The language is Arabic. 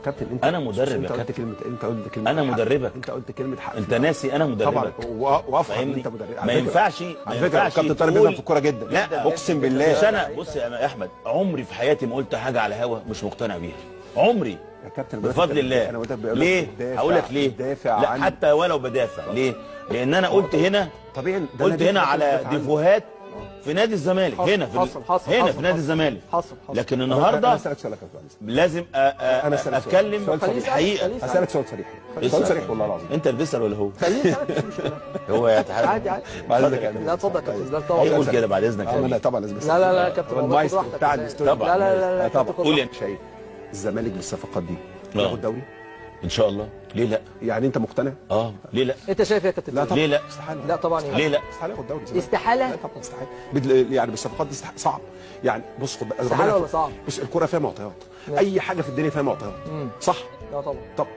كابتن انت انا مدرب يا كابتن. انت قلت كلمه انا مدربك. انت قلت كلمه حق. انت ناسي انا مدربك طبعا وافهم انت مدرب. ما ينفعش على فكره كابتن طارق بيفهم في الكوره جدا. لا اقسم بالله. مش انا. بص يا احمد، عمري في حياتي ما قلت حاجه على هوا مش مقتنع بيها، عمري يا كابتن بفضل الله. انا ليه؟ هقول لك ليه؟ لا حتى ولو بدافع ليه؟ لان انا قلت هنا طبيعي قلت هنا على ديفوهات في نادي الزمالك، هنا في نادي الزمالك. حصل. لكن النهارده انا اسالك سؤال يا كابتن، لازم اتكلم في الحقيقه. اسالك سؤال صريح، سؤال صريح والله العظيم. انت اللي بتسال ولا هو؟ خليني اسالك مش مشكله. هو يتحدى عادي. بعد اذنك لا اتفضل يا كابتن. لا طبعا يقول كده بعد اذنك. انا طبعا لازم لا يا كابتن، المايسترو بتاع الاستوديو. طبعا. لا طبعا. قول يا شايف الزمالك بالصفقات دي ياخد دوري ان شاء الله؟ ليه لا؟ يعني انت مقتنع؟ ليه لا؟ انت شايف يا كابتن؟ لا طبعا. ليه لا؟ استحاله. لا طبعا. ليه لا؟ استحاله ياخد دوري. استحاله؟ لا طبعا استحاله. يعني بالصفقات دي صعب. يعني بص خد استحاله ولا صعب؟ بص الكوره فيها معطيات، اي حاجه في الدنيا فيها معطيات، صح؟ لا طبعا. طب